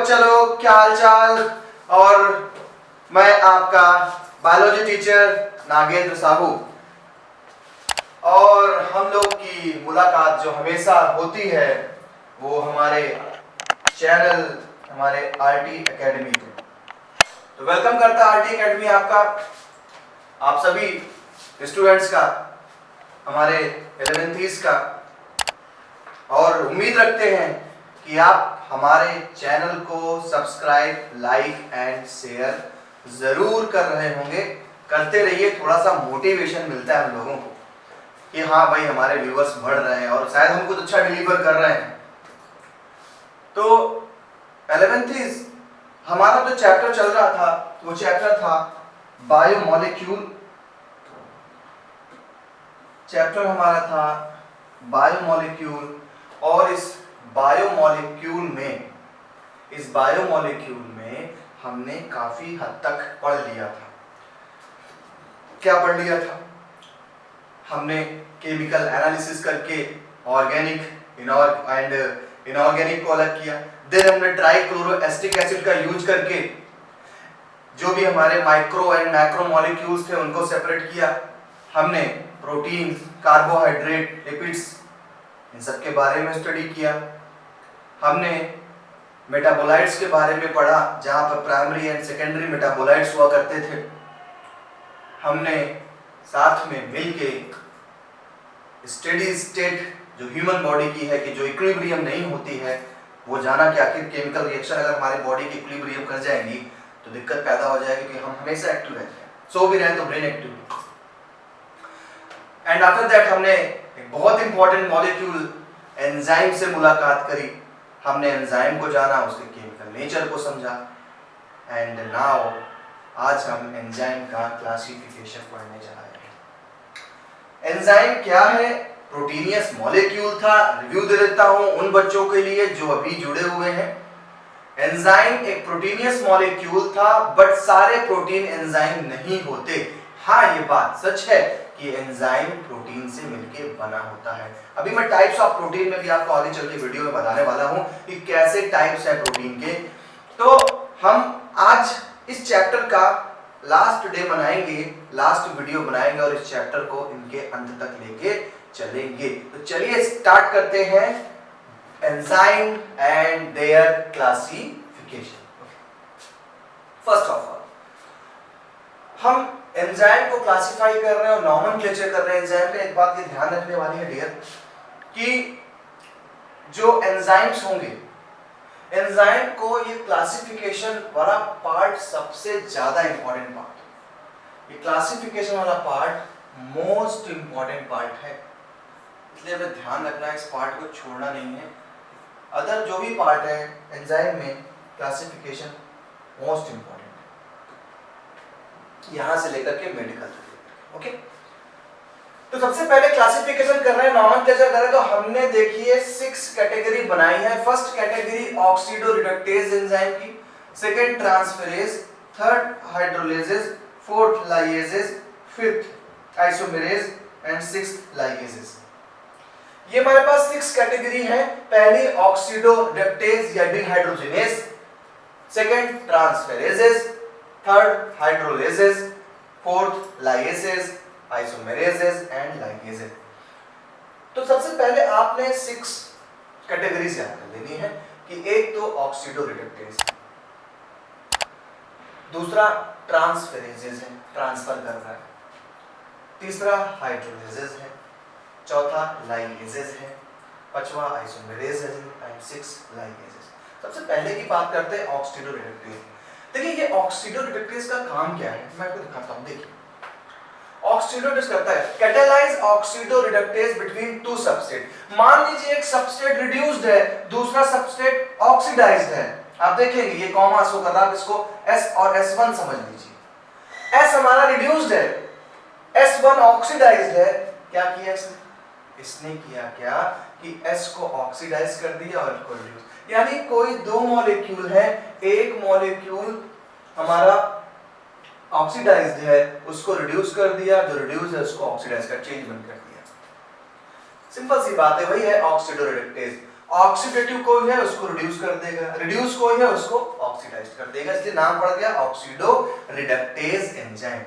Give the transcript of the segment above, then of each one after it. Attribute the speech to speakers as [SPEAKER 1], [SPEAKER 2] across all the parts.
[SPEAKER 1] बच्चा लोग, क्या हाल चाल। और मैं आपका बायोलॉजी टीचर नागेंद्र साहू, और हम लोग की मुलाकात जो हमेशा होती है वो हमारे चैनल, हमारे आरटी एकेडमी पे। तो वेलकम करता आरटी एकेडमी आपका, आप सभी स्टूडेंट्स का, हमारे 11th का। और उम्मीद रखते हैं कि आप हमारे चैनल को सब्सक्राइब, लाइक एंड शेयर जरूर कर रहे होंगे। करते रहिए, थोड़ा सा मोटिवेशन मिलता है हम लोगों को कि हाँ भाई हमारे व्यूअर्स बढ़ रहे हैं और शायद हम कुछ अच्छा डिलीवर कर रहे हैं। तो 11th हमारा जो चैप्टर चल रहा था वो चैप्टर था बायोमोलिक्यूल। चैप्टर हमारा था बायोमोलिक्यूल, और इस बायोमोलिक्यूल में हमने काफी हद तक पढ़ लिया था। क्या पढ़ लिया था? हमने केमिकल एनालिसिस करके ऑर्गेनिक एंड इनऑर्गेनिक को अलग किया। देन हमने ट्राइक्लोरोएसिटिक एसिड का यूज करके जो भी हमारे माइक्रो एंड मैक्रो मॉलिक्यूल्स थे उनको सेपरेट किया। हमने प्रोटीन, कार्बोहाइड्रेट, लिपिड्स, इन सब के बारे में स्टडी किया। हमने मेटाबोलाइट्स के बारे में पढ़ा, जहां पर प्राइमरी एंड सेकेंडरी मेटाबोलाइट्स हुआ करते थे। हमने साथ में मिलके स्टेडी स्टेट जो ह्यूमन बॉडी की है कि जो इक्विलिब्रियम नहीं होती है वो जाना कि आखिर केमिकल रिएक्शन अगर हमारी बॉडी की इक्विलिब्रियम कर जाएंगी तो दिक्कत पैदा हो जाएगी कि हम हमेशा एक्टिव रहते हैं, सो भी रहे तो brain active. And after that हमने एक बहुत इंपॉर्टेंट मॉलिक्यूल एंजाइम से मुलाकात करी। हमने एंजाइम को जाना, उसके केमिकल नेचर को समझा। एंड नाउ आज हम एंजाइम का क्लासिफिकेशन पढ़ने जा रहे हैं। एंजाइम क्या है? प्रोटीनियस मॉलिक्यूल था। रिव्यू दे देता हूं उन बच्चों के लिए जो अभी जुड़े हुए हैं। एंजाइम एक प्रोटीनियस मॉलिक्यूल था, बट सारे प्रोटीन एंजाइम नहीं होते। हाँ, ये बात सच है कि एंजाइम प्रोटीन से मिलके बना होता है। अभी मैं टाइप्स ऑफ प्रोटीन में भी आपको आगे चल के वीडियो में बताने वाला हूं कि कैसे टाइप्स है प्रोटीन के। तो हम आज इस चैप्टर का लास्ट डे बनाएंगे, लास्ट वीडियो बनाएंगे और इस चैप्टर को इनके अंत तक लेके चलेंगे। तो चलिए स्टार्ट करते हैं enzyme and there classification. First of all हम एंजाइम को क्लासिफाई कर रहे हैं और नॉमेनक्लेचर कर रहे हैं एंजाइम पे। एक बात ये ध्यान रखने वाली है डियर, कि जो एंजाइम्स होंगे, एंजाइम को ये क्लासिफिकेशन वाला पार्ट सबसे ज्यादा इंपॉर्टेंट पार्ट, ये क्लासिफिकेशन वाला पार्ट मोस्ट इंपॉर्टेंट पार्ट है। इसलिए हमें ध्यान रखना है, इस पार्ट को छोड़ना नहीं है। अदर जो भी पार्ट है एंजाइम में, क्लासिफिकेशन मोस्ट इंपॉर्टेंट यहां से लेकर के मेडिकल तक। ओके, तो सबसे पहले क्लासिफिकेशन कर रहे हैं, नॉमेनक्लेचर कर रहे हैं। तो हमने देखिए 6 कैटेगरी बनाई है। First category oxidoreductase enzyme की, second transferase, third hydrolases, fourth lyases, fifth isomerase and sixth ligases. ये हमारे पास 6 कैटेगरी है। पहली ऑक्सीडो रिडक्टेज या dehydrogenase, second transferases, third hydrolases, fourth lyases, isomerases and ligases. तो सबसे पहले आपने 6 कैटेगरीज याद कर लेनी है कि एक तो ऑक्सीडो रिडक्टेज, दूसरा ट्रांसफेरेजेस है, ट्रांसफर कर रहा है, तीसरा हाइड्रोलेजेस है, चौथा लाइगेजेस है, पांचवा आइसोमेरेज है एंड 6 लाइगेजेस। सबसे पहले की बात करते हैं ऑक्सीडो रिडक्टेज। देखिए ये ऑक्सीडो रिडक्टेज का काम क्या है, मैं आपको दिखाता हूं। देखिए ऑक्सीडो रिडक्टेज करता है catalyse oxido reductase between two substrate. मान लीजिए एक सबस्ट्रेट रिड्यूस्ड है, दूसरा सबस्ट्रेट ऑक्सीडाइज्ड है। आप देखेंगे ये कॉमा शो कर रहा है, इसको S और S1 समझ लीजिए। S हमारा रिड्यूस्ड है, S1 ऑक्सीडाइज्ड है। क्या किया इसने किया क्या कि S को ऑक्सीडाइज कर दिया और इसको रिड्यूस। यानी कोई दो मॉलिक्यूल है, एक मॉलिक्यूल हमारा ऑक्सीडाइज्ड है, उसको रिड्यूस कर दिया, जो रिड्यूस है उसको ऑक्सीडाइज कर चेंज बंद कर दिया। सिंपल सी बात है, वही है ऑक्सीडो रिडक्टेज। ऑक्सीडेटिव कोई है उसको रिड्यूस कर देगा, रिड्यूस कोई है उसको ऑक्सीडाइज कर देगा, इसलिए नाम पड़ गया ऑक्सीडो रिडक्टेज एंजाइम।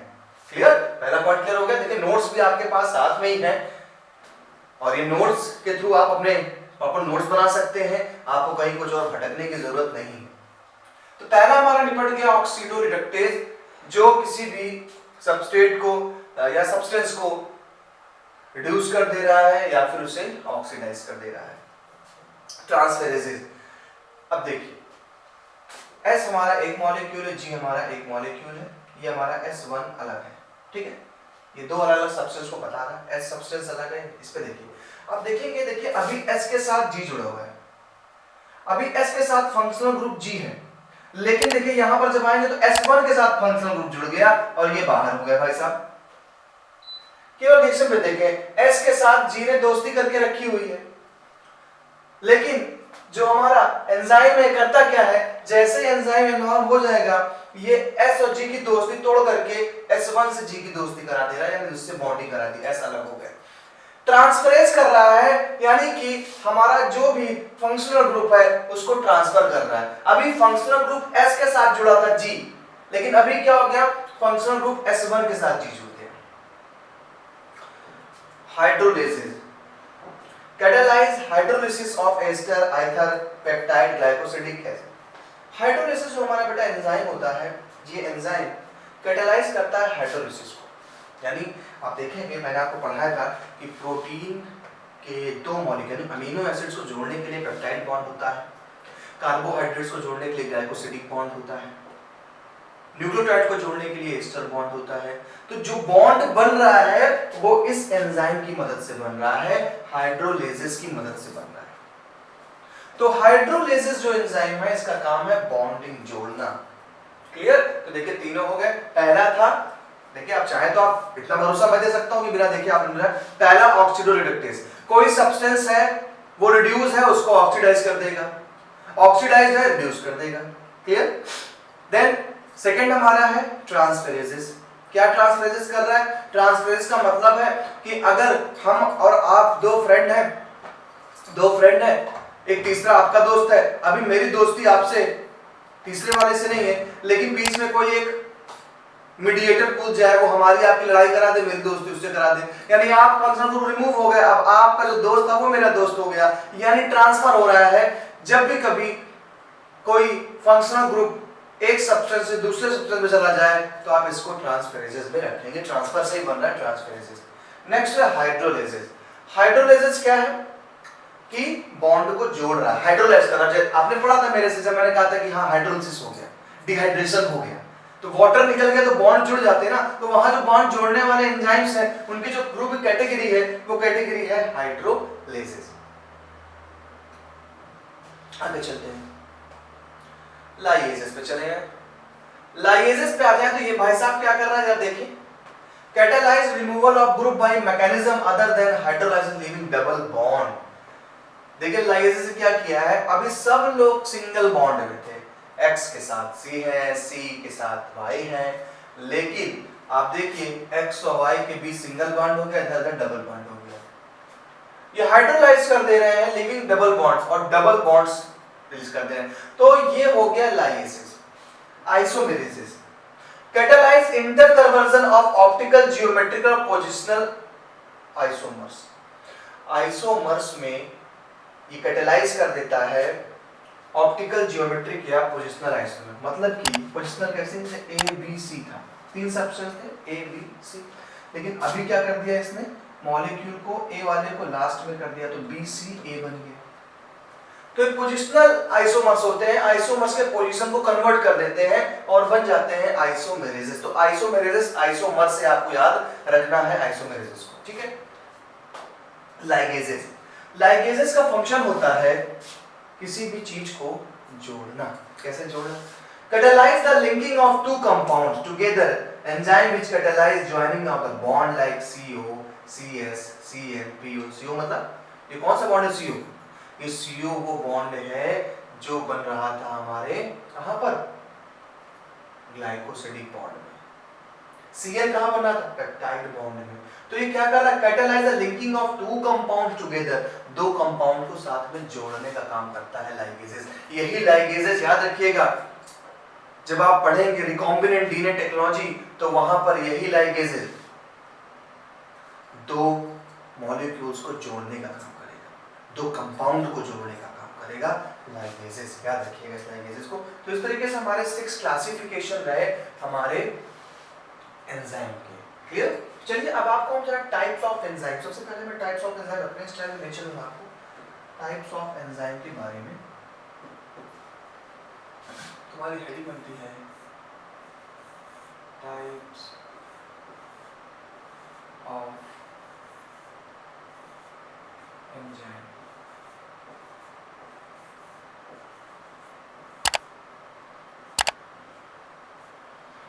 [SPEAKER 1] क्लियर? पहला पॉइंट क्लियर हो गया। देखिए नोट्स भी आपके पास साथ में ही है और ये नोट्स के थ्रू आप अपने प्रॉपर नोट्स बना सकते हैं, आपको कहीं कुछ और भटकने की जरूरत नहीं है। तो पहला हमारा निपट गया ऑक्सीडो रिडक्टेज, जो किसी भी सबस्ट्रेट को या सब्सटेंस को रिड्यूस कर दे रहा है या फिर उसे ऑक्सीडाइज कर दे रहा है। ट्रांसफेरेसेस, अब देखिए S हमारा एक मॉलिक्यूल है, G हमारा एक मॉलिक्यूल है, ये हमारा S1 अलग है, ठीक है, ये दो अलग अलग सब्सटेंस को बता रहा है, S सब्सटेंस अलग है। इस पे देखिए, अब देखेंगे, देखिए अभी S के साथ G जुड़ा हुआ है, अभी S के साथ फंक्शनल ग्रुप G है, लेकिन देखिए यहां पर जब आएंगे तो S1 के साथ फंक्शनल ग्रुप जुड़ गया और ये बाहर हो गया भाई साहब। केवल रिएक्शन पे देखें, S के साथ G ने दोस्ती करके रखी हुई है, लेकिन जो हमारा एंजाइम है करता क्या है, जैसे एंजाइम इन्वॉल्व हो जाएगा ये S और G की दोस्ती तोड़ करके S1 से G की दोस्ती करा दे रहा है, यानी उससे बॉन्डिंग करा दी, S अलग हो गया। ट्रांसफरेंस कर रहा है, यानी कि हमारा जो भी फंक्शनल ग्रुप है उसको ट्रांसफर कर रहा है। अभी फंक्शनल ग्रुप S के साथ जुड़ा था G, लेकिन अभी क्या हो गया, फंक्शनल ग्रुप S1 के साथ G जुड़ गया। Hydrolysis, catalyse hydrolysis of ester ether peptide glycosidic acid. हाइड्रोलिसिस जो हमारा बेटा एंजाइम होता है, ये एंजाइम कैटालाइज करता है हाइड्रोलिसिस को, यानी आप देखेंगे मैंने आपको पढ़ाया था कि प्रोटीन के दो मॉलिक्यूल अमीनो एसिड्स को जोड़ने के लिए पेप्टाइड बॉन्ड होता है, कार्बोहाइड्रेट्स को जोड़ने के लिए ग्लाइकोसिडिक बॉन्ड होता है, न्यूक्लियोटाइड को जोड़ने के लिए एस्टर बॉन्ड होता है। तो जो बॉन्ड बन रहा है वो इस एंजाइम की मदद से बन रहा है, हाइड्रोलिसिस की मदद से बन रहा है। तो हाइड्रोलिसिस जो एंजाइम है इसका काम है बॉन्डिंग जोड़ना। क्लियर? तो देखिए तीनों हो गए। पहला था, देखिए आप चाहे तो आप इतना भरोसा मैं दे सकता हूं कि बिना देखे आप पहला ऑक्सीडो रिडक्टेज, कोई सब्सटेंस है वो रिड्यूस है उसको ऑक्सीडाइज कर देगा, ऑक्सीडाइज है रिड्यूस कर देगा। क्लियर? देन सेकंड हमारा है ट्रांसफेरेसिस। क्या ट्रांसफेरेसिस कर रहा है? ट्रांसफेरेसिस का मतलब है कि अगर हम और आप दो फ्रेंड हैं, एक तीसरा आपका दोस्त है, अभी मेरी दोस्ती आपसे तीसरे वाले से नहीं है, लेकिन बीच में कोई एक मीडिएटर कूद जाए, वो हमारी आपकी लड़ाई करा दे, मेरी दोस्ती उससे करा दे, यानी आप फंक्शनल ग्रुप रिमूव हो गए, अब आपका जो दोस्त था वो मेरा दोस्त हो गया, यानी ट्रांसफर हो रहा है। जब भी कभी कोई फंक्शनल ग्रुप एक सब्सटेंस से दूसरे सब्सटेंस में चला जाए तो आप इसको ट्रांसफेरेसिस में रखेंगे, ट्रांसफर से ही बन रहा है ट्रांसफेरेसिस। नेक्स्ट है हाइड्रोलिसिस। हाइड्रोलिसिस क्या है कि बॉन्ड को जोड़ रहा है, हाइड्रोलाइज कर रहा है। आपने पढ़ा था मेरे से जब मैंने कहा था कि हाँ हाइड्रोलिसिस हो गया, डिहाइड्रेशन हो गया, तो वाटर निकल गया तो बॉन्ड जुड़ जाते हैं ना, तो वहां जो बॉन्ड जोड़ने वाले एंजाइम्स हैं उनकी जो ग्रुप कैटेगरी है वो कैटेगरी है हाइड्रोलिसिस। आगे चलते हैं, लाइएजेस पे चले हैं। लाइएजेस पे आ जाए तो ये भाई साहब क्या कर रहा है जरा देखिए, catalyse removal of group by mechanism other than hydrolysis leaving double bond. देखिए लाइएजेस क्या किया है, अभी सब लोग सिंगल बॉन्ड में थे, X के साथ C है, C के साथ Y है, लेकिन आप देखिए X और Y के बीच सिंगल बॉन्ड हो गया, इधर डबल बॉन्ड हो गया। ये हाइड्रोलाइज कर दे रहे हैं लिविंग डबल बॉन्ड्स और डबल बॉन्ड्स रिलीज कर दे रहे हैं, तो ये हो गया lysis. Isomerases, catalyse interconversion of optical geometrical positional isomers. Isomers में ये कैटालाइज कर देता है ऑप्टिकल जियोमेट्रिक या पोजिशनल आइसोमर। मतलब कि पोजिशनल कैसे, जैसे A B C था, तीन सब्सटेंस थे A B C, लेकिन अभी क्या कर दिया इसने, मॉलिक्यूल को A वाले को लास्ट में कर दिया तो B C A बन गया। तो पोजिशनल आइसोमर्स होते हैं, आइसोमर्स के पोजीशन को कन्वर्ट कर देते हैं और बन जाते हैं आइसोमेरेसिस। तो आइसोमेरेसिस आइसोमर्स से आपको याद रखना है आइसोमेरेसिस को, ठीक है। लाइगेजेस, लाइगेजेस का फंक्शन होता है किसी भी चीज को जोड़ना। कैसे जोड़ना? Catalyse the linking of two compounds together, enzyme which catalyse joining of the bond like CO CS CN PO। CO मतलब ये कौन सा बॉन्ड है? CO। ये CO वो बॉन्ड है जो बन रहा था हमारे कहां पर, ग्लाइकोसिडिक बॉन्ड में। Cl कहाँ बना था? पेप्टाइड बॉन्ड में। तो ये क्या कर रहा है? Catalyse the linking of two compound together, दो कंपाउंड को साथ में जोड़ने का काम करता है लाइगेजेस। यही लाइगेजेस याद रखिएगा, जब आप पढ़ेंगे रिकॉम्बिनेंट डीएनए टेक्नोलॉजी तो वहां पर यही लाइगेजेस दो मॉलिक्यूल्स को जोड़ने का काम करेगा, दो कंपाउंड को जोड़ने का काम करेगा लाइगेजेस। याद रखिएगा इस लाइगेजेस को। तो इस तरीके से हमारे 6 क्लासिफिकेशन रहे हमारे एंजाइम के। क्लियर? चलिए अब आपको हम जरा टाइप्स ऑफ एंजाइम, सबसे पहले मैं टाइप्स ऑफ एंजाइम अपने स्टाइल में ले चलूंगा आपको टाइप्स ऑफ एंजाइम के बारे में। तुम्हारी हेडिंग बनती है types of enzyme.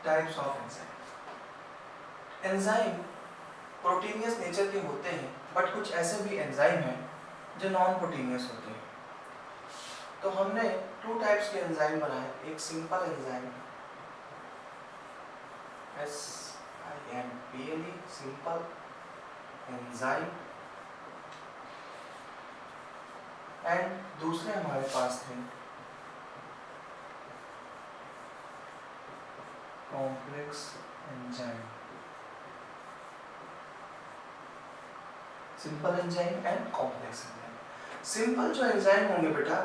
[SPEAKER 1] Types of enzyme. Enzyme proteinaceous nature के होते हैं, बट कुछ ऐसे भी एंजाइम हैं जो नॉन प्रोटीनियस होते हैं। तो हमने 2 टाइप्स के एंजाइम बनाए, एक simple enzyme SIMPLE simple enzyme, and दूसरे हमारे पास थे complex enzyme, simple enzyme and complex enzyme. Simple जो एंजाइम होंगे बेटा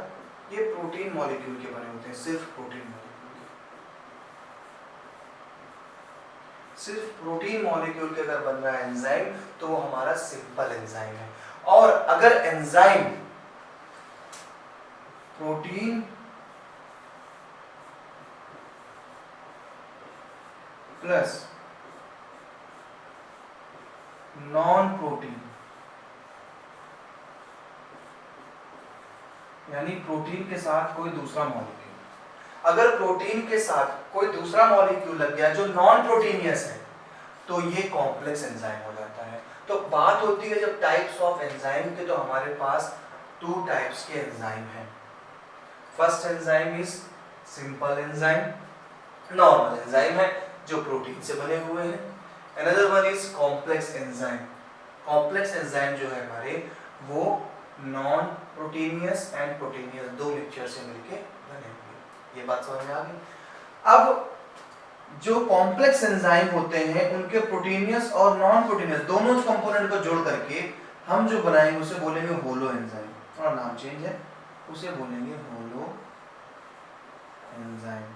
[SPEAKER 1] ये प्रोटीन मॉलिक्यूल के बने होते हैं, सिर्फ प्रोटीन मॉलिक्यूल के, सिर्फ प्रोटीन मॉलिक्यूल के अगर बन रहा है एंजाइम तो वो हमारा सिंपल एंजाइम है। और अगर enzyme protein plus non protein, यानी प्रोटीन के साथ कोई दूसरा मॉलिक्यूल, अगर प्रोटीन के साथ कोई दूसरा मॉलिक्यूल लग गया जो नॉन प्रोटीनियस है तो ये कॉम्प्लेक्स एंजाइम हो जाता है। तो बात होती है जब टाइप्स ऑफ एंजाइम के, तो हमारे पास 2 टाइप्स के एंजाइम हैं। First enzyme is simple enzyme, normal enzyme है जो प्रोटीन से बने हुए हैं। Another one is complex enzyme. Complex enzyme जो है हमारे वो non proteinaceous and proteinaceous, 2 mixture से मिलके बने हुए। ये बात समझ में आ गई? अब जो कॉम्प्लेक्स एंजाइम होते हैं उनके प्रोटीनियस और नॉन प्रोटीनियस दोनों कंपोनेंट को जोड़ करके हम जो बनाएंगे उसे बोलेंगे होलो एंजाइम, और नाम चेंज है, उसे बोलेंगे होलो एंजाइम।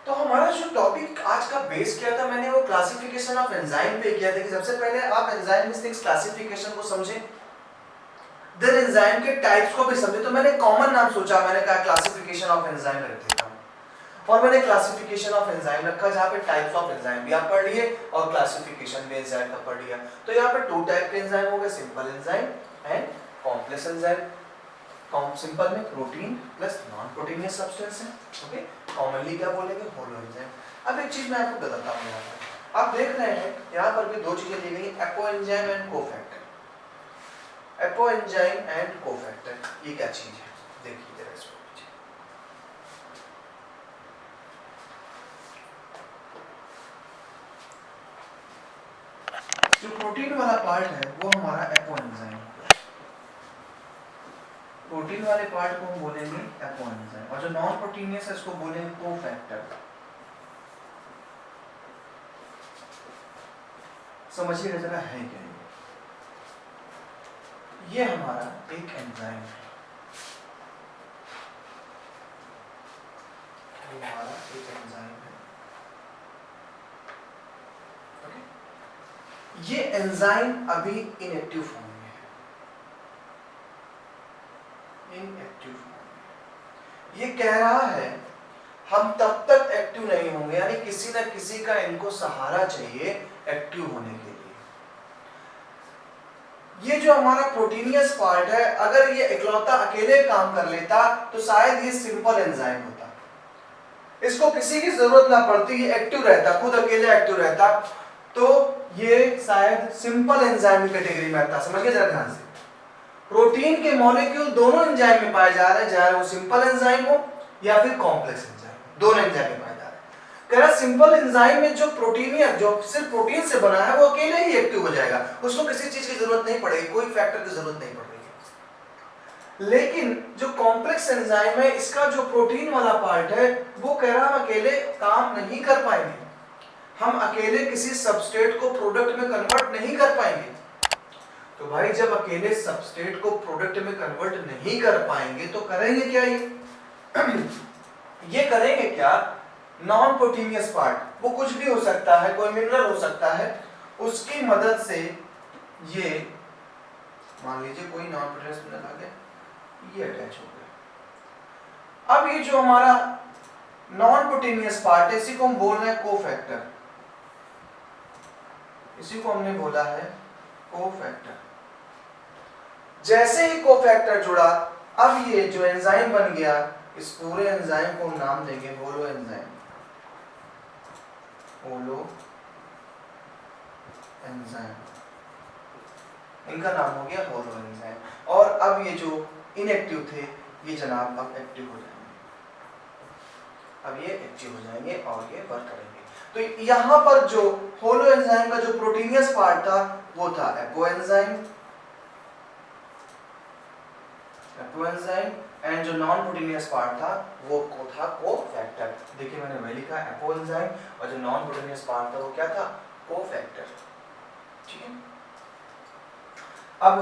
[SPEAKER 1] तो हमारा जो टॉपिक आज का बेस किया था, मैंने वो क्लासिफिकेशन ऑफ एंजाइम पे किया था कि सबसे पहले आप एंजाइम थिंग्स क्लासिफिकेशन को समझें, देन एंजाइम के टाइप्स को भी समझें। तो मैंने कॉमन नाम सोचा, मैंने कहा क्लासिफिकेशन ऑफ एंजाइम रख देता हूं, और मैंने क्लासिफिकेशन ऑफ एंजाइम रखा जहां पे टाइप्स ऑफ एंजाइम भी आप पढ़ लिए और क्लासिफिकेशन भी एंजाइम का पढ़ लिया। तो यहाँ पे 2 टाइप के एंजाइम हो गए, simple enzyme and complex enzyme. Simple में protein plus non proteinaceous substance है, ओके। कॉमनली क्या बोलेंगे? Holoenzyme. अब एक चीज मैं आपको बताता हूँ, यहाँ पर आप देख रहे हैं यहाँ पर भी 2 चीजें दी गई, apo enzyme and cofactor. Apo enzyme and cofactor ये क्या चीज है? देखिए जरा इसको। जो प्रोटीन वाला पार्ट है वो हमारा एपो एंजाइम, प्रोटीन वाले पार्ट को हम बोलेंगे एपो एंजाइम, और जो नॉन प्रोटीनियस है उसको बोलेंगे कोफैक्टर। समझिएगा जरा है क्या ये हमारा एक एंजाइम है, हमारा एक एंजाइम है, ओके। ये एंजाइम अभी इनएक्टिव फॉर्म में है, इनएक्टिव फॉर्म में। ये कह रहा है हम तब तक एक्टिव नहीं होंगे, यानी किसी न किसी का इनको सहारा चाहिए एक्टिव होने के लिए। ये जो हमारा प्रोटीनियस पार्ट है, अगर ये इकलौता अकेले काम कर लेता तो शायद ये सिंपल एंजाइम होता, इसको किसी की जरूरत ना पड़ती, ये एक्टिव रहता, खुद अकेले एक्टिव रहता, तो ये शायद सिंपल एंजाइम की कैटेगरी में आता। समझ गए जरा ध्यान से? प्रोटीन के मॉलिक्यूल दोनों एंजाइम में पाए जा रहे हैं, चाहे वो सिंपल एंजाइम हो या फिर कॉम्प्लेक्स एंजाइम, दोनों एंजाइम में पाए जा रहे हैं। कह रहा सिंपल एंजाइम में जो प्रोटीन है, जो सिर्फ प्रोटीन से बना है, वो अकेले ही एक्टिव हो जाएगा, उसको किसी चीज की जरूरत नहीं पड़ेगी, कोई फैक्टर की जरूरत नहीं पड़ेगी। लेकिन जो कॉम्प्लेक्स एंजाइम है, इसका जो प्रोटीन वाला पार्ट है, वो कह रहा हम अकेले काम नहीं कर पाएंगे, हम अकेले किसी सबस्ट्रेट को प्रोडक्ट में कन्वर्ट नहीं कर पाएंगे। तो भाई जब अकेले सबस्ट्रेट को प्रोडक्ट में कन्वर्ट नहीं कर पाएंगे तो करेंगे क्या ये करेंगे क्या, नॉन प्रोटीनियस पार्ट, वो कुछ भी हो सकता है, कोई मिनरल हो सकता है, उसकी मदद से ये मान लीजिए कोई नॉन प्रोटीनियस मिनरल आ गया, ये अटैच हो गया। अब ये जो हमारा नॉन प्रोटीनियस पार्ट है, इसी को हम बोल रहे हैं कोफैक्टर, इसी को हमने बोला है कोफैक्टर। जैसे ही कोफैक्टर जुड़ा, अब ये जो एंजाइम बन गया, इस पूरे एंजाइम को हम नाम देंगे होलो एंजाइम, होलो एंजाइम, इनका नाम हो गया होलो एंजाइम। और अब ये जो इनएक्टिव थे, ये जनाब अब एक्टिव हो जाएंगे, अब ये एक्टिव हो जाएंगे और ये वर्क करेंगे। तो यहां पर जो होलो एंजाइम का जो प्रोटीनियस पार्ट था, वो था एपोएंजाइम, एंड जो नॉन प्रोटीनियस पार्ट था वो था कोफैक्टर। देखिए मैंने वही लिखा एपोएंजाइम, और जो नॉन प्रोटीनियस पार्ट था वो क्या था, कोफैक्टर। ठीक है, अब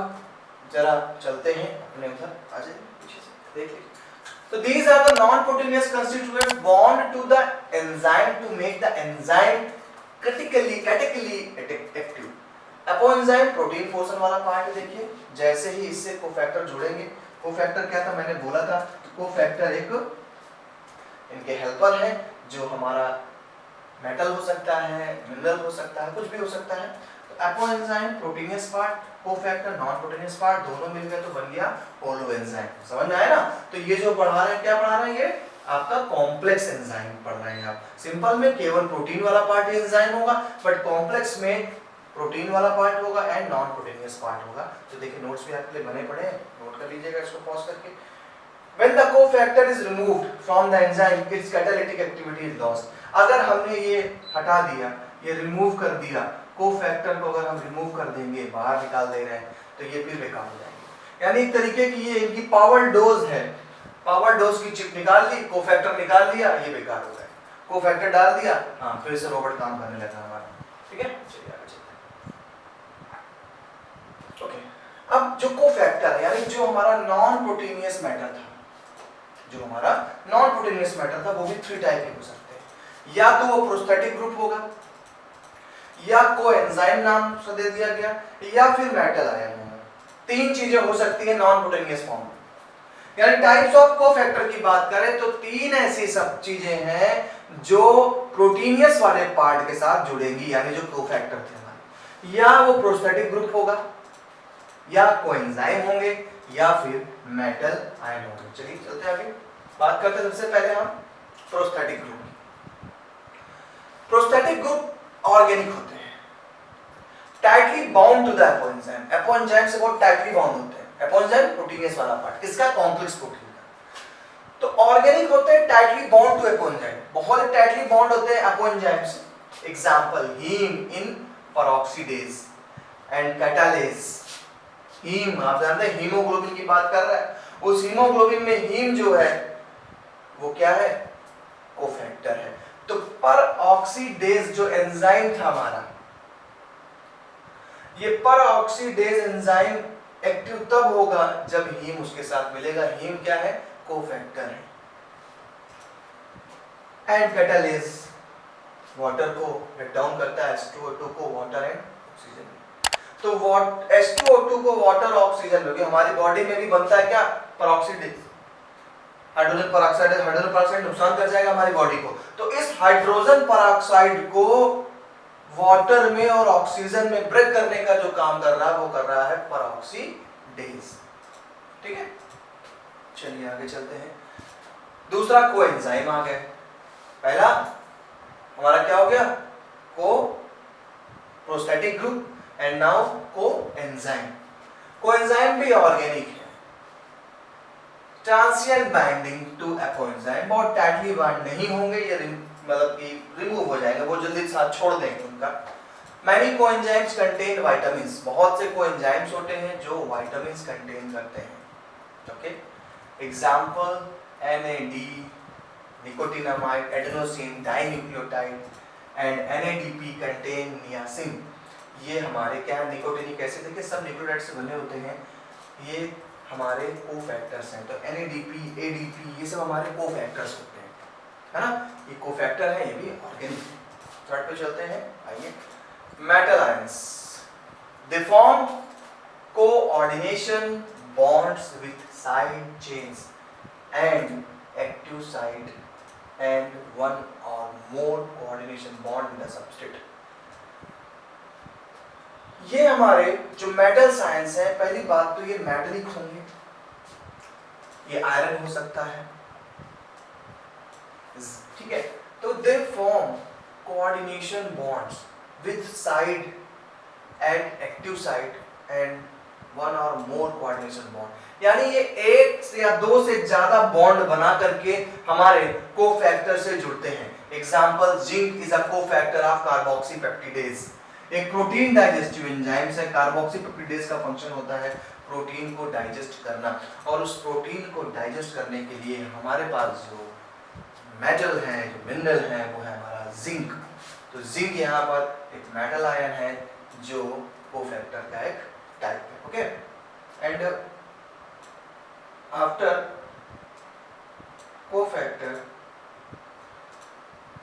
[SPEAKER 1] जरा चलते हैं अपने उधर, आ जाइए पीछे से देख लीजिए। तो these are the non-proteinaceous constituents bond to the enzyme to make the enzyme critically active। Apoenzyme protein portion वाला पार्ट देखिए, जैसे ही इससे कोफैक्टर जुड़ेंगे, कोफैक्टर क्या था मैंने बोला था, कोफैक्टर एक इनके हेल्पर है, जो हमारा मेटल हो सकता है, मिनरल हो सकता है, कुछ भी हो सकता है। तो apoenzyme proteinaceous part, cofactor non proteinaceous part, दोनों मिल गए तो बन गया होलो एंजाइम। समझ में आया ना? तो ये जो पढ़ा रहे हैं, क्या पढ़ा रहे हैं, ये आपका कॉम्प्लेक्स एंजाइम पढ़ रहे हैं आप। सिंपल में केवल प्रोटीन वाला पार्ट ही एंजाइम होगा, बट कॉम्प्लेक्स में प्रोटीन वाला पार्ट होगा एंड नॉन प्रोटीनियस पार्ट होगा। तो देखिए नोट्स भी आपके लिए बने पड़े हैं, नोट कर लीजिएगा इसको पॉज करके। When the cofactor is removed from the enzyme, its catalytic activity is lost। अगर हमने ये हटा दिया, ये रिमूव कर दिया, कोफैक्टर को अगर हम रिमूव कर देंगे, बाहर निकाल दे रहे हैं, तो ये फिर बेकार हो जाएंगे। यानी एक तरीके की ये इनकी पावर डोज है, पावर डोज की चिप निकाल ली, कोफैक्टर निकाल दिया, ये बेकार हो गए। कोफैक्टर डाल दिया, हाँ फिर से रोबोट काम करने लगा हमारा। ठीक है, चलिए आगे चलते हैं। ओके, अब जो कोफैक्टर है, यानी जो हमारा नॉन प्रोटीनियस मैटर था, जो हमारा नॉन प्रोटीनियस मैटर था, वो भी 3 टाइप के हो सकते हैं। या तो वो प्रोस्थेटिक ग्रुप होगा, या कोएंजाइम नाम से दे दिया गया, या फिर मेटल आयन होगा। 3 चीजें हो सकती है नॉन प्रोटीनियस फॉर्म में। यानी टाइप्स ऑफ कोफैक्टर की बात करें तो 3 ऐसी सब चीजें हैं जो प्रोटीनियस वाले पार्ट के साथ जुड़ेंगी, यानी जो कोफैक्टर थे हमारे। या वो प्रोस्थेटिक ग्रुप होगा, या कोएंजाइम होंगे, या फिर मेटल आयन होंगे। चलिए चलते हैं आगे, बात करते हैं सबसे पहले हम prosthetic group. Prosthetic group organic होते हैं, tightly bound to the apoenzyme, apoenzyme से बहुत टाइटली बाउंड होते हैं। एपोएंजाइम प्रोटीनियस वाला पार्ट, किसका, कॉम्प्लेक्स प्रोटीन का। तो ऑर्गेनिक होते हैं टाइटली बाउंड टू एपोएंजाइम, बहुत टाइटली बाउंड होते हैं एपोएंजाइम से। Example heme in peroxidase and catalase. Heme आप जानते हैं, हीमोग्लोबिन की बात कर रहा है, उस हीमोग्लोबिन में हीम जो है वो क्या है, कोफैक्टर है। तो पर ऑक्सीडेज जो एंजाइम था हमारा, ये पर ऑक्सीडेज एंजाइम एक्टिव तब होगा जब हीम उसके साथ मिलेगा। हीम क्या है, कोफैक्टर है। एंड कैटालेज वाटर को ब्रेक डाउन करता है, H2O2 को वाटर एंड ऑक्सीजन। तो H2O2 को वाटर ऑक्सीजन में, हमारी बॉडी में भी बनता है क्या, peroxidase, hydrogen peroxide. Hydrogen peroxide नुकसान कर जाएगा हमारी बॉडी को, तो इस हाइड्रोजन पेरोक्साइड को वाटर में और ऑक्सीजन में ब्रेक करने का जो काम कर रहा है वो कर रहा है पेरोक्सीडेज। ठीक है, चलिए आगे चलते हैं। दूसरा कोएंजाइम आ गया। पहला हमारा क्या हो गया, को prosthetic group, and now coenzyme. Coenzyme भी ऑर्गेनिक है, ट्रांसिएंट बाइंडिंग टू एपोएंजाइम, बहुत टाइटली बाइंड नहीं होंगे, ये मतलब कि रिमूव हो जाएंगे, वो जल्दी साथ छोड़ देंगे उनका। मैनी कोएंजाइम्स कंटेन विटामिन्स, बहुत से कोएंजाइम्स होते हैं जो विटामिन्स कंटेन करते हैं। Okay, example NAD, nicotinamide, adenosine dinucleotide and NADP contain niacin. ये हमारे क्या है, निकोटिनिक एसिड, देखिए सब न्यूक्लियोटाइड से बने होते हैं, ये हमारे कोफैक्टर्स हैं। तो NADP, ADP ये सब हमारे कोफैक्टर्स होते हैं, है ना, ये कोफैक्टर है, ये भी ऑर्गेनिक। थर्ड पे चलते हैं, आइए। Metal ions, they form coordination bonds with side chains and active side and one or more coordination bond with the substrate। ये हमारे जो मेटल साइंस है, पहली बात तो ये मेटलिक होंगे, ये आयरन हो सकता है, ठीक है। तो they form coordination bonds with site at active site and one और मोर कोऑर्डिनेशन बॉन्ड, यानी ये एक या दो से ज्यादा बॉन्ड बना करके हमारे कोफैक्टर से जुड़ते हैं। Example, zinc is a cofactor of carboxypeptidase, एक प्रोटीन डाइजेस्टिव एंजाइम्स है। कार्बोक्सीपेप्टिडेज का फंक्शन होता है प्रोटीन को डाइजेस्ट करना, और उस प्रोटीन को डाइजेस्ट करने के लिए हमारे पास जो मेटल है, जो मिनरल है, वो है हमारा जिंक। तो जिंक यहाँ पर एक मेटल आयन है जो कोफैक्टर का एक टाइप है। ओके, एंड आफ्टर कोफैक्टर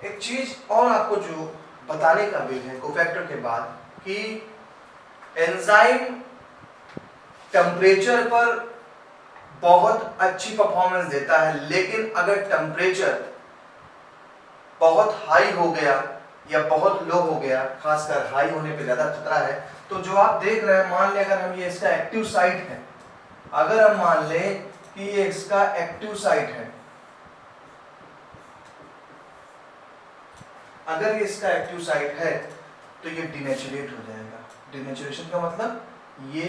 [SPEAKER 1] एक चीज और आपको जो बताने का भी है कोफैक्टर के बाद, कि एंजाइम टेम्परेचर पर बहुत अच्छी परफॉर्मेंस देता है, लेकिन अगर टेम्परेचर बहुत हाई हो गया या बहुत लो हो गया, खासकर हाई होने पे ज्यादा खतरा है। तो जो आप देख रहे हैं, मान लें अगर हम ये इसका एक्टिव साइट है, अगर हम मान लें कि ये इसका एक्टिव साइट है, अगर ये इसका एक्टिव साइट है तो ये डिनेचुरेट हो जाएगा। डिनेचुरेशन का मतलब ये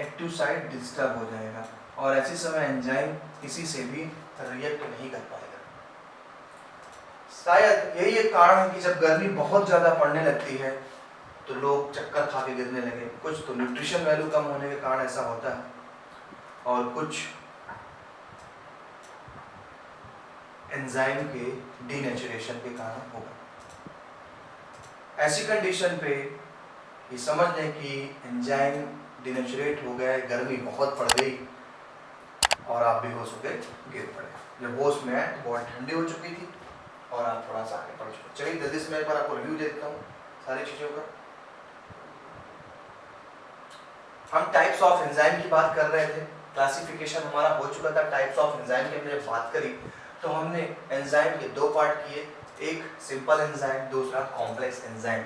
[SPEAKER 1] एक्टिव साइट डिस्टर्ब हो जाएगा, और ऐसे समय एंजाइम किसी से भी रिएक्ट नहीं कर पाएगा। शायद यही एक कारण है कि जब गर्मी बहुत ज्यादा पड़ने लगती है तो लोग चक्कर खा के गिरने लगे। कुछ तो न्यूट्रिशन वैल्यू कम होने के कारण ऐसा होता है, और कुछ एंजाइम के डीनेचुरेशन के कारण होगा। ऐसी कंडीशन पे ये समझ लें कि एंजाइम डीनेचुरेट हो गया, गर्मी बहुत पड़ गई और आप बेहोश होकर गिर पड़े। जब होश में आए तो बहुत ठंडी हो चुकी थी और आप थोड़ा सा आगे बढ़ चुके। चलिए जल्दी से मैं एक बार आपको रिव्यू देता हूँ सारी चीज़ों का। हम टाइप्स ऑफ एंजाइम की बात कर रहे थे, क्लासिफिकेशन हमारा हो चुका था। टाइप्स ऑफ एंजाइम की हमने बात करी तो हमने एंजाइम के दो पार्ट किए, एक सिंपल एंजाइम, दूसरा कॉम्प्लेक्स एंजाइम।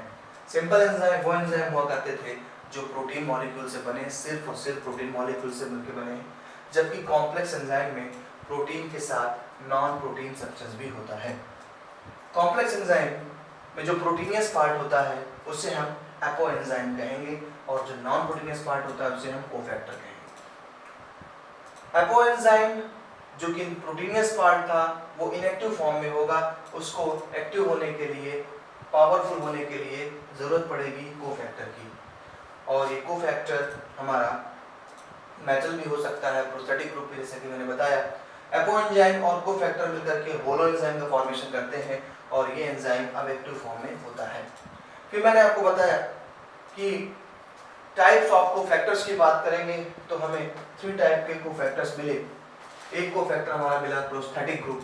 [SPEAKER 1] सिंपल एंजाइम वो एंजाइम हुआ करते थे जो प्रोटीन मॉलिक्यूल से बने, सिर्फ और सिर्फ प्रोटीन मॉलिक्यूल से मिलकर बने, जबकि कॉम्प्लेक्स एंजाइम में प्रोटीन के साथ नॉन प्रोटीन सब्सटेंस भी होता है। कॉम्प्लेक्स एंजाइम में जो प्रोटीनियस पार्ट होता है उसे हम एपो एंजाइम कहेंगे, और जो नॉन प्रोटीनियस पार्ट होता है उसे हम कोफैक्टर कहेंगे। एपो एंजाइम जो कि प्रोटीनियस पार्ट था वो इनएक्टिव फॉर्म में होगा, उसको एक्टिव होने के लिए, पावरफुल होने के लिए जरूरत पड़ेगी कोफैक्टर की। और ये कोफैक्टर हमारा मेटल भी हो सकता है, प्रोस्थेटिक ग्रुप भी, जैसे कि मैंने बताया। एपो एंजाइम और कोफैक्टर मिलकर के होलो एंजाइम का फॉर्मेशन करते हैं, और ये एंजाइम अब एक्टिव फॉर्म में होता है। फिर मैंने आपको बताया कि टाइप्स ऑफ कोफैक्टर्स की बात करेंगे तो हमें 3 टाइप के कोफैक्टर्स मिले। एक कोफैक्टर हमारा मिला प्रोस्थेटिक ग्रुप,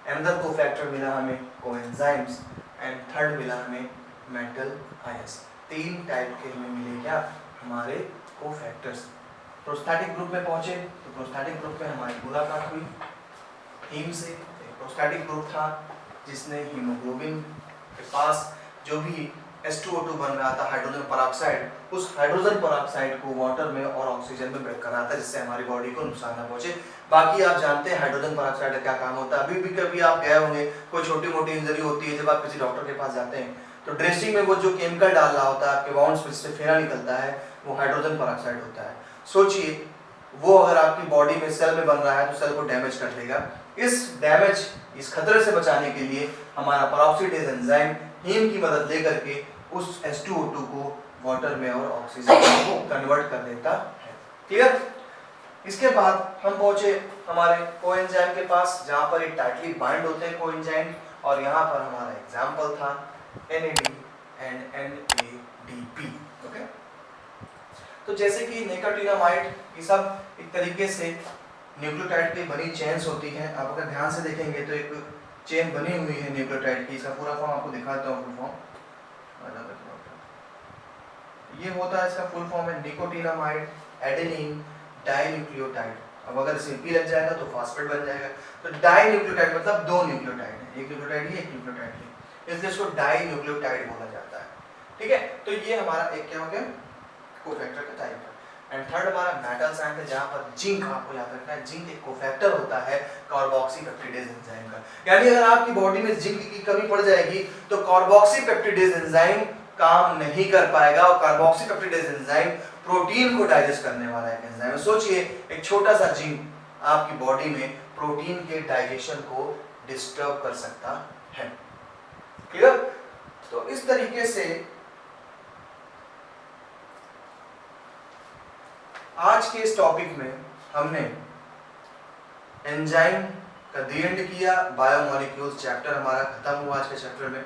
[SPEAKER 1] अनदर कोफैक्टर मिला हमें कोएंजाइम्स, एंड थर्ड मिला हमें मेटल आयंस। 3 टाइप के हमें मिले क्या, हमारे कोफैक्टर्स। प्रोस्थेटिक ग्रुप में पहुंचे तो प्रोस्थेटिक ग्रुप में हमारी मुलाकात हुई हीम से। एक प्रोस्थेटिक ग्रुप था जिसने हीमोग्लोबिन के पास जो भी H2O2 बन रहा था, हाइड्रोजन पेरोक्साइड, उस हाइड्रोजन पेरोक्साइड को वाटर में और ऑक्सीजन में ब्रेक कर रहा था, जिससे हमारी बॉडी को नुकसान ना पहुंचे। बाकी आप जानते हैं हाइड्रोजन पेरोक्साइड का क्या काम होता है। अभी भी कभी आप गए होंगे, कोई छोटी मोटी इंजरी होती है, जब आप किसी डॉक्टर के पास जाते हैं तो ड्रेसिंग में वो जो केमिकल डाल रहा होता है आपके वाउंड्स में, जिससे फेना निकलता है, वो हाइड्रोजन पेरोक्साइड होता है। सोचिए वो अगर आपकी बॉडी में सेल में बन रहा है तो सेल को डैमेज कर देगा, इस डैमेज, इस खतरे से बचाने के लिए हमारा पेरोक्सीडेज एंजाइम हीम की मदद लेकर के उस H2O2 को वाटर में और ऑक्सीजन को कन्वर्ट कर देता है। क्लियर? इसके बाद हम पहुंचे हमारे कोएंजाइम के पास, जहां पर ये टाइटली बाइंड होते हैं कोएंजाइम, और यहाँ पर हमारा एग्जाम्पल था NAD एंड NADP। ओके, तो जैसे कि निकोटीनामाइड, ये सब एक तरीके से न्यूक्लियोटाइड की बनी चेन्स होती हैं। आप अगर ध्यान से देखेंगे तो एक चेन बनी हुई है न्यूक्लियोटाइड की। इसका पूरा फॉर्म आपको दिखाता हूँ, फुल फॉर्म ये होता है। इसका फुल फॉर्म है निकोटीनामाइड एडेनिन डाइन्यूक्लियोटाइड। अब अगर इसे पी लग जाएगा तो फॉस्फेट बन जाएगा। तो डाइन्यूक्लियोटाइड मतलब दो न्यूक्लियोटाइड है, एक न्यूक्लियोटाइड ये, एक न्यूक्लियोटाइड ये, इसलिए इसको डाइन्यूक्लियोटाइड बोला जाता है। ठीक है, तो ये हमारा एक क्या हो गया, कोफैक्टर का टाइप है। एंड थर्ड हमारा मेटल्स एंड है, जहां पर जिंक, आपको याद रखना है, जिंक एक कोफैक्टर होता है कार्बोक्सीपेप्टिडेज एंजाइम का। यानी अगर आपकी बॉडी में जिंक की कमी पड़ जाएगी तो कार्बोक्सीपेप्टिडेज एंजाइम काम नहीं कर पाएगा, और कार्बोक्सीपेप्टिडेज एंजाइम प्रोटीन को डाइजेस्ट करने वाला एक एंजाइम है। सोचिए, एक छोटा सा जिंक आपकी बॉडी में प्रोटीन के डाइजेशन को डिस्टर्ब कर सकता है। क्लियर? तो इस तरीके से आज के इस टॉपिक में हमने एंजाइम का दी एंड किया, बायोमोलिक्यूल्स चैप्टर हमारा खत्म हुआ आज के चैप्टर में।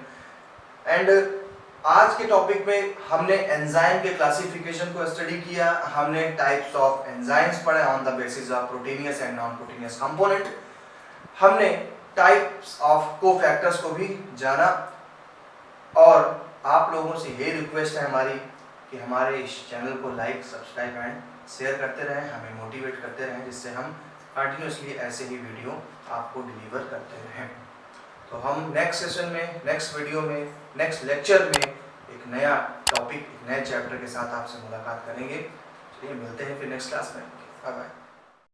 [SPEAKER 1] एंड आज के टॉपिक में हमने एंजाइम के क्लासिफिकेशन को स्टडी किया, हमने टाइप्स ऑफ एंजाइम्स पढ़े on the basis of proteinaceous and non proteinaceous component, हमने टाइप्स ऑफ कोफैक्टर्स को भी जाना, और आप लोगों से ये रिक्वेस्ट है हमारी कि हमारे इस चैनल को लाइक, सब्सक्राइब एंड शेयर करते रहें, हमें मोटिवेट करते रहें, जिससे हम कंटिन्यूसली ऐसे ही वीडियो आपको डिलीवर करते रहें। तो हम नेक्स्ट सेशन में, नेक्स्ट वीडियो में, नेक्स्ट लेक्चर में एक नया टॉपिक, एक नए चैप्टर के साथ आपसे मुलाकात करेंगे। चलिए मिलते हैं फिर नेक्स्ट क्लास में। Bye bye.